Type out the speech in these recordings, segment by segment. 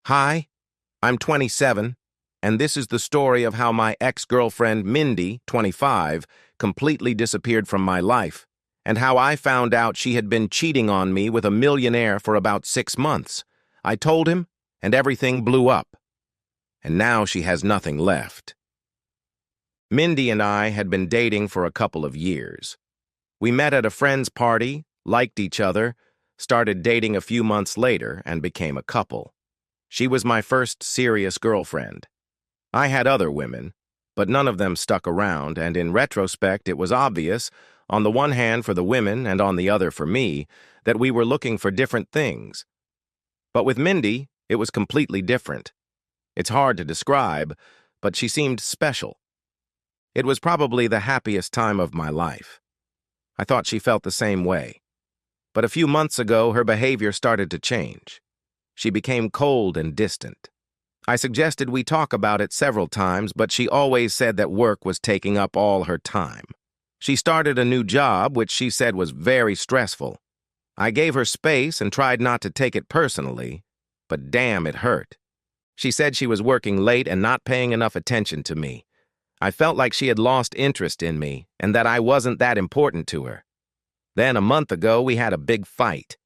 Hi, I'm 27, and this is the story of how my ex-girlfriend Mindy, 25, completely disappeared from my life, and how I found out she had been cheating on me with a millionaire for about 6 months. I told him, and everything blew up. And now she has nothing left. Mindy and I had been dating for a couple of years. We met at a friend's party, liked each other, started dating a few months later, and became a couple. She was my first serious girlfriend. I had other women, but none of them stuck around, and in retrospect it was obvious, on the one hand for the women and on the other for me, that we were looking for different things. But with Mindy, it was completely different. It's hard to describe, but she seemed special. It was probably the happiest time of my life. I thought she felt the same way. But a few months ago, her behavior started to change. She became cold and distant. I suggested we talk about it several times, but she always said that work was taking up all her time. She started a new job, which she said was very stressful. I gave her space and tried not to take it personally, but damn, it hurt. She said she was working late and not paying enough attention to me. I felt like she had lost interest in me and that I wasn't that important to her. Then a month ago, we had a big fight.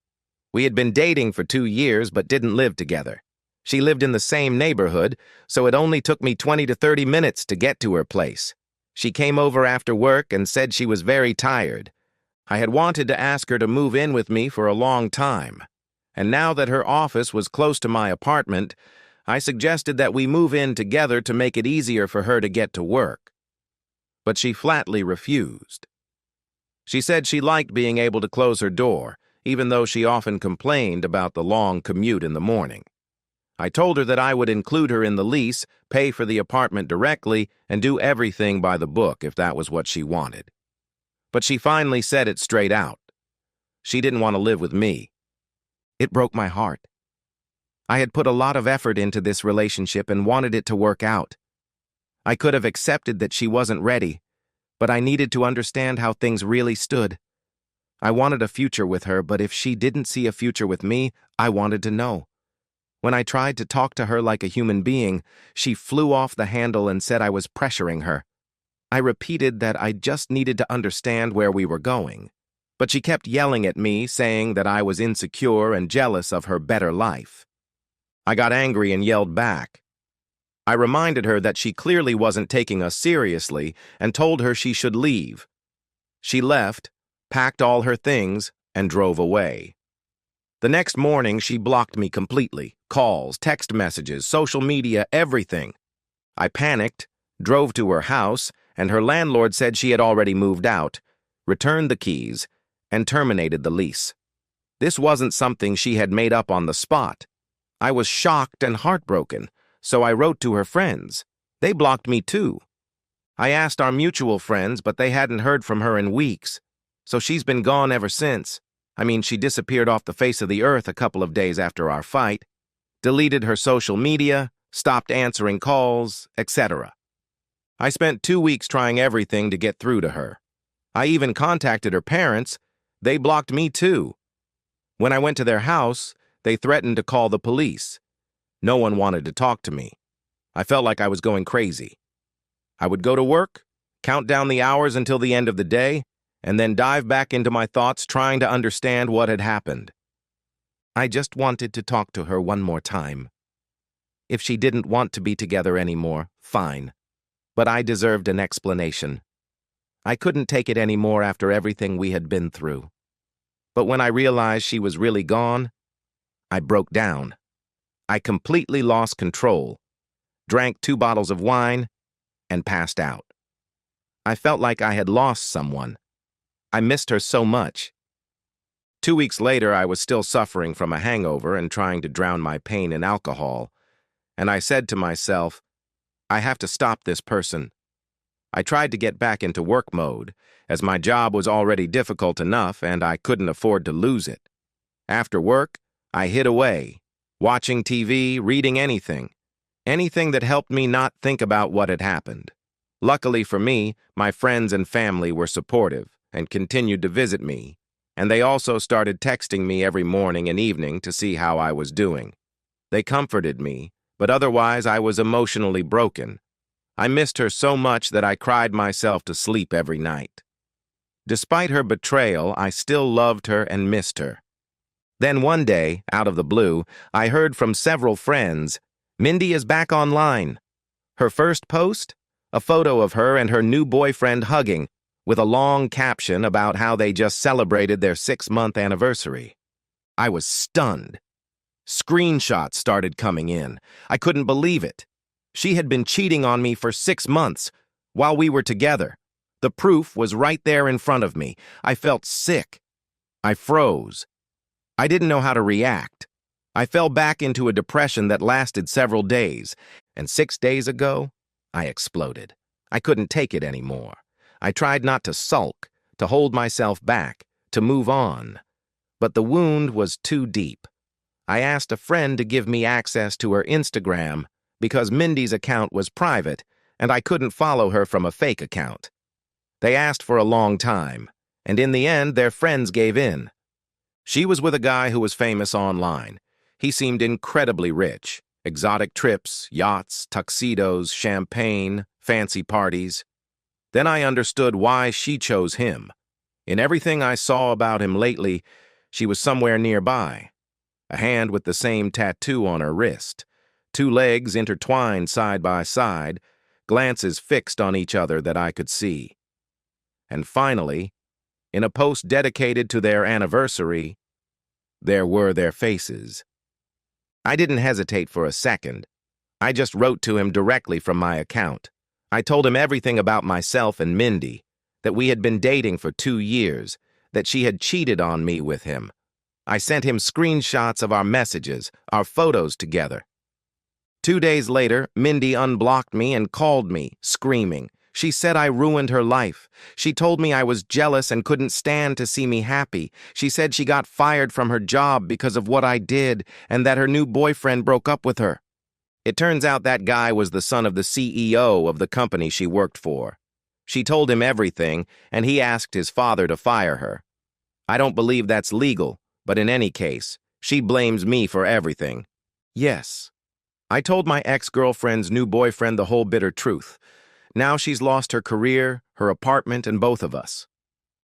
We had been dating for 2 years but didn't live together. She lived in the same neighborhood, so it only took me 20 to 30 minutes to get to her place. She came over after work and said she was very tired. I had wanted to ask her to move in with me for a long time, and now that her office was close to my apartment, I suggested that we move in together to make it easier for her to get to work. But she flatly refused. She said she liked being able to close her door, even though she often complained about the long commute in the morning. I told her that I would include her in the lease, pay for the apartment directly, and do everything by the book if that was what she wanted. But she finally said it straight out. She didn't want to live with me. It broke my heart. I had put a lot of effort into this relationship and wanted it to work out. I could have accepted that she wasn't ready, but I needed to understand how things really stood. I wanted a future with her, but if she didn't see a future with me, I wanted to know. When I tried to talk to her like a human being, she flew off the handle and said I was pressuring her. I repeated that I just needed to understand where we were going, but she kept yelling at me, saying that I was insecure and jealous of her better life. I got angry and yelled back. I reminded her that she clearly wasn't taking us seriously and told her she should leave. She left, packed all her things, and drove away. The next morning, she blocked me completely. Calls, text messages, social media, everything. I panicked, drove to her house, and her landlord said she had already moved out, returned the keys, and terminated the lease. This wasn't something she had made up on the spot. I was shocked and heartbroken, so I wrote to her friends. They blocked me too. I asked our mutual friends, but they hadn't heard from her in weeks. So she's been gone ever since. She disappeared off the face of the earth a couple of days after our fight, deleted her social media, stopped answering calls, etc. I spent 2 weeks trying everything to get through to her. I even contacted her parents. They blocked me too. When I went to their house, they threatened to call the police. No one wanted to talk to me. I felt like I was going crazy. I would go to work, count down the hours until the end of the day, and then dive back into my thoughts trying to understand what had happened. I just wanted to talk to her one more time. If she didn't want to be together anymore, fine. But I deserved an explanation. I couldn't take it anymore after everything we had been through. But when I realized she was really gone, I broke down. I completely lost control, drank 2 bottles of wine, and passed out. I felt like I had lost someone. I missed her so much. 2 weeks later, I was still suffering from a hangover and trying to drown my pain in alcohol, and I said to myself, I have to stop this person. I tried to get back into work mode, as my job was already difficult enough and I couldn't afford to lose it. After work, I hid away, watching TV, reading anything that helped me not think about what had happened. Luckily for me, my friends and family were supportive and continued to visit me, and they also started texting me every morning and evening to see how I was doing. They comforted me, but otherwise I was emotionally broken. I missed her so much that I cried myself to sleep every night. Despite her betrayal, I still loved her and missed her. Then one day, out of the blue, I heard from several friends, "Mindy is back online." Her first post? A photo of her and her new boyfriend hugging, with a long caption about how they just celebrated their 6-month anniversary. I was stunned. Screenshots started coming in. I couldn't believe it. She had been cheating on me for 6 months while we were together. The proof was right there in front of me. I felt sick. I froze. I didn't know how to react. I fell back into a depression that lasted several days, and 6 days ago, I exploded. I couldn't take it anymore. I tried not to sulk, to hold myself back, to move on. But the wound was too deep. I asked a friend to give me access to her Instagram because Mindy's account was private and I couldn't follow her from a fake account. They asked for a long time, and in the end, their friends gave in. She was with a guy who was famous online. He seemed incredibly rich. Exotic trips, yachts, tuxedos, champagne, fancy parties. Then I understood why she chose him. In everything I saw about him lately, she was somewhere nearby. A hand with the same tattoo on her wrist. 2 legs intertwined side by side, glances fixed on each other that I could see. And finally, in a post dedicated to their anniversary, there were their faces. I didn't hesitate for a second. I just wrote to him directly from my account. I told him everything about myself and Mindy, that we had been dating for 2 years, that she had cheated on me with him. I sent him screenshots of our messages, our photos together. 2 days later, Mindy unblocked me and called me, screaming. She said I ruined her life. She told me I was jealous and couldn't stand to see me happy. She said she got fired from her job because of what I did and that her new boyfriend broke up with her. It turns out that guy was the son of the CEO of the company she worked for. She told him everything, and he asked his father to fire her. I don't believe that's legal, but in any case, she blames me for everything. Yes, I told my ex-girlfriend's new boyfriend the whole bitter truth. Now she's lost her career, her apartment, and both of us.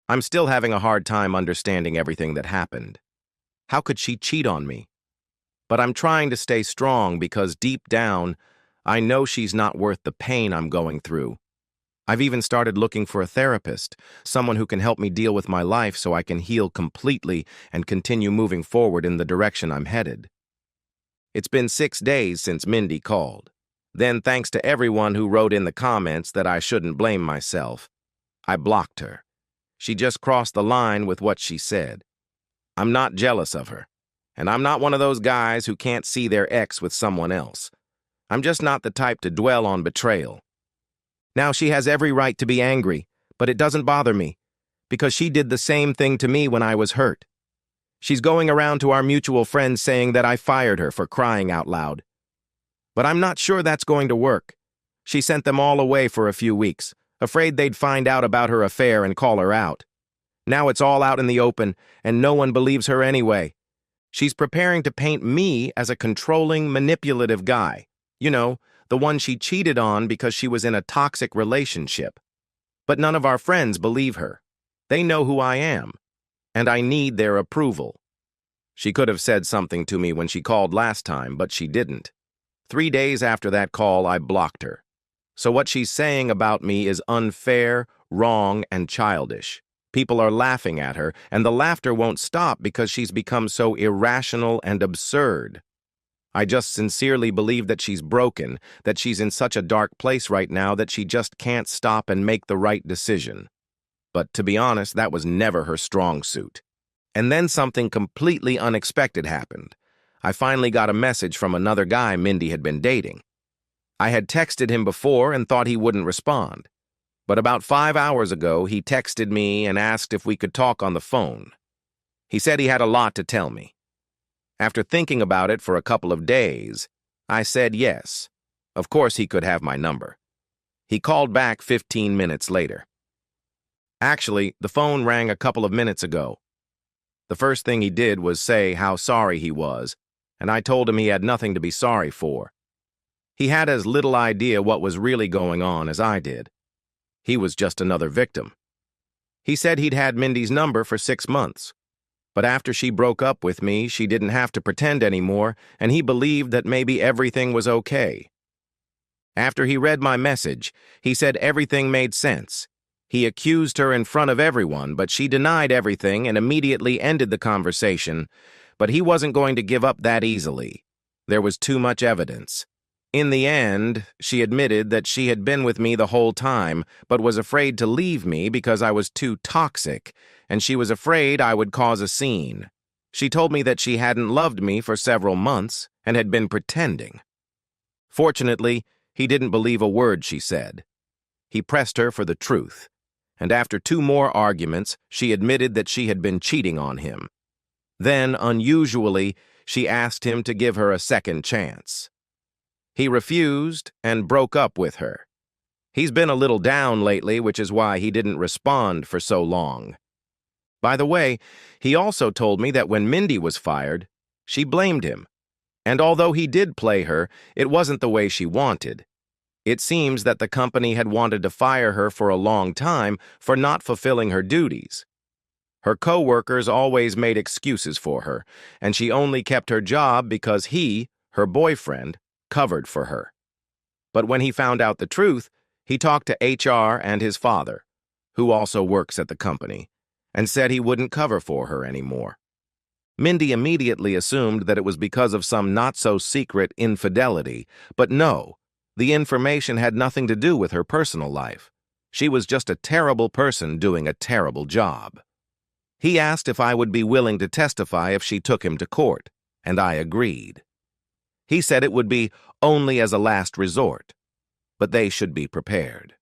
I'm still having a hard time understanding everything that happened. How could she cheat on me? But I'm trying to stay strong because deep down, I know she's not worth the pain I'm going through. I've even started looking for a therapist, someone who can help me deal with my life so I can heal completely and continue moving forward in the direction I'm headed. It's been 6 days since Mindy called. Then, thanks to everyone who wrote in the comments that I shouldn't blame myself, I blocked her. She just crossed the line with what she said. I'm not jealous of her, and I'm not one of those guys who can't see their ex with someone else. I'm just not the type to dwell on betrayal. Now she has every right to be angry, but it doesn't bother me, because she did the same thing to me when I was hurt. She's going around to our mutual friends saying that I fired her for crying out loud. But I'm not sure that's going to work. She sent them all away for a few weeks, afraid they'd find out about her affair and call her out. Now it's all out in the open, and no one believes her anyway. She's preparing to paint me as a controlling, manipulative guy. You know, the one she cheated on because she was in a toxic relationship. But none of our friends believe her. They know who I am, and I need their approval. She could have said something to me when she called last time, but she didn't. 3 days after that call, I blocked her. So what she's saying about me is unfair, wrong, and childish. People are laughing at her, and the laughter won't stop because she's become so irrational and absurd. I just sincerely believe that she's broken, that she's in such a dark place right now that she just can't stop and make the right decision. But to be honest, that was never her strong suit. And then something completely unexpected happened. I finally got a message from another guy Mindy had been dating. I had texted him before and thought he wouldn't respond. But about 5 hours ago, he texted me and asked if we could talk on the phone. He said he had a lot to tell me. After thinking about it for a couple of days, I said yes. Of course he could have my number. He called back 15 minutes later. Actually, the phone rang a couple of minutes ago. The first thing he did was say how sorry he was, and I told him he had nothing to be sorry for. He had as little idea what was really going on as I did. He was just another victim. He said he'd had Mindy's number for 6 months. But after she broke up with me, she didn't have to pretend anymore, and he believed that maybe everything was okay. After he read my message, he said everything made sense. He accused her in front of everyone, but she denied everything and immediately ended the conversation. But he wasn't going to give up that easily. There was too much evidence. In the end, she admitted that she had been with me the whole time, but was afraid to leave me because I was too toxic, and she was afraid I would cause a scene. She told me that she hadn't loved me for several months and had been pretending. Fortunately, he didn't believe a word she said. He pressed her for the truth, and after 2 more arguments, she admitted that she had been cheating on him. Then, unusually, she asked him to give her a second chance. He refused and broke up with her. He's been a little down lately, which is why he didn't respond for so long. By the way, he also told me that when Mindy was fired, she blamed him. And although he did play her, it wasn't the way she wanted. It seems that the company had wanted to fire her for a long time for not fulfilling her duties. Her co-workers always made excuses for her, and she only kept her job because he, her boyfriend, covered for her. But when he found out the truth, he talked to HR and his father, who also works at the company, and said he wouldn't cover for her anymore. Mindy immediately assumed that it was because of some not-so-secret infidelity, but no, the information had nothing to do with her personal life. She was just a terrible person doing a terrible job. He asked if I would be willing to testify if she took him to court, and I agreed. He said it would be only as a last resort, but they should be prepared.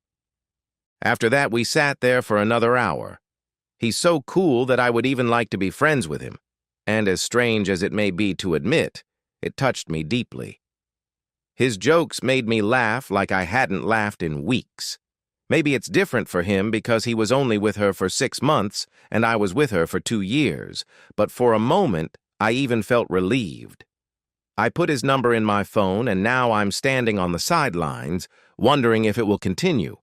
After that, we sat there for another hour. He's so cool that I would even like to be friends with him, and as strange as it may be to admit, it touched me deeply. His jokes made me laugh like I hadn't laughed in weeks. Maybe it's different for him because he was only with her for 6 months and I was with her for 2 years, but for a moment, I even felt relieved. I put his number in my phone, and now I'm standing on the sidelines, wondering if it will continue.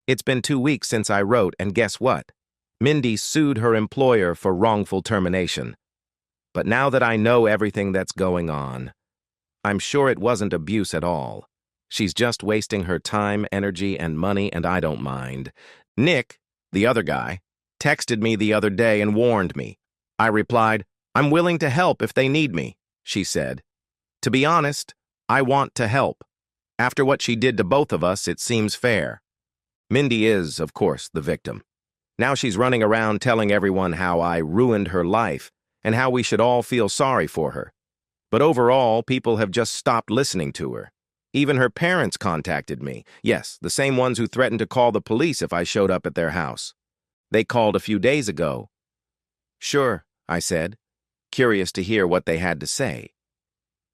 It's been 2 weeks since I wrote, and guess what? Mindy sued her employer for wrongful termination. But now that I know everything that's going on, I'm sure it wasn't abuse at all. She's just wasting her time, energy, and money, and I don't mind. Nick, the other guy, texted me the other day and warned me. I replied, "I'm willing to help if they need me," she said. To be honest, I want to help. After what she did to both of us, it seems fair. Mindy is, of course, the victim. Now she's running around telling everyone how I ruined her life and how we should all feel sorry for her. But overall, people have just stopped listening to her. Even her parents contacted me. Yes, the same ones who threatened to call the police if I showed up at their house. They called a few days ago. Sure, I said, curious to hear what they had to say.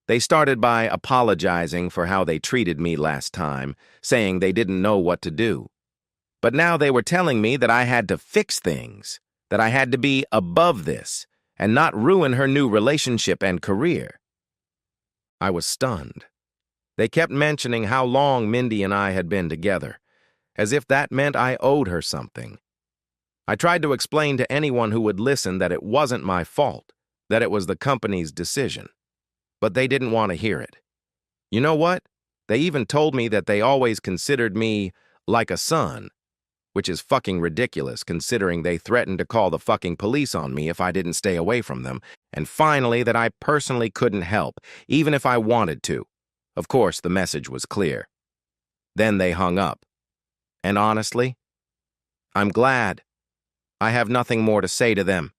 They started by apologizing for how they treated me last time, saying they didn't know what to do. But now they were telling me that I had to fix things, that I had to be above this, and not ruin her new relationship and career. I was stunned. They kept mentioning how long Mindy and I had been together, as if that meant I owed her something. I tried to explain to anyone who would listen that it wasn't my fault, that it was the company's decision. But they didn't want to hear it. You know what? They even told me that they always considered me like a son, which is fucking ridiculous considering they threatened to call the fucking police on me if I didn't stay away from them, and finally that I personally couldn't help, even if I wanted to. Of course, the message was clear. Then they hung up. And honestly, I'm glad. I have nothing more to say to them.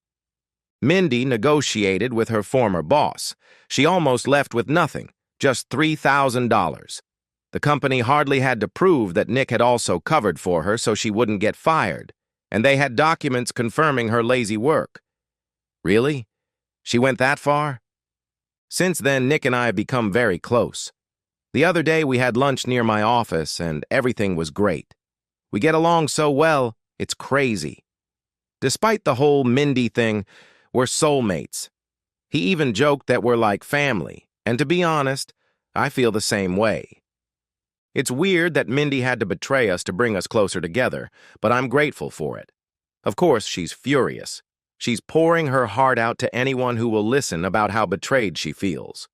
Mindy negotiated with her former boss. She almost left with nothing, just $3,000. The company hardly had to prove that Nick had also covered for her so she wouldn't get fired, and they had documents confirming her lazy work. Really? She went that far? Since then, Nick and I have become very close. The other day we had lunch near my office and everything was great. We get along so well, it's crazy. Despite the whole Mindy thing, we're soulmates. He even joked that we're like family, And to be honest, I feel the same way. It's weird that Mindy had to betray us to bring us closer together, but I'm grateful for it. Of course, she's furious. She's pouring her heart out to anyone who will listen about how betrayed she feels.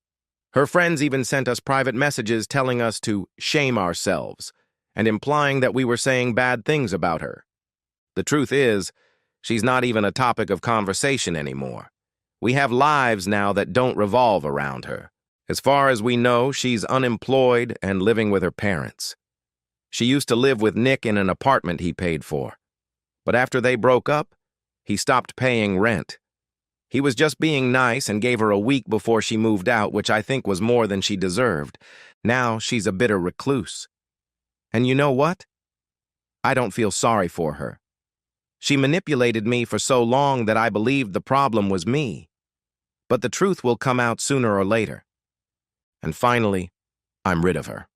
Her friends even sent us private messages telling us to shame ourselves and implying that we were saying bad things about her. The truth is, she's not even a topic of conversation anymore. We have lives now that don't revolve around her. As far as we know, she's unemployed and living with her parents. She used to live with Nick in an apartment he paid for. But after they broke up, he stopped paying rent. He was just being nice and gave her a week before she moved out, which I think was more than she deserved. Now she's a bitter recluse. And you know what? I don't feel sorry for her. She manipulated me for so long that I believed the problem was me. But the truth will come out sooner or later. And finally, I'm rid of her.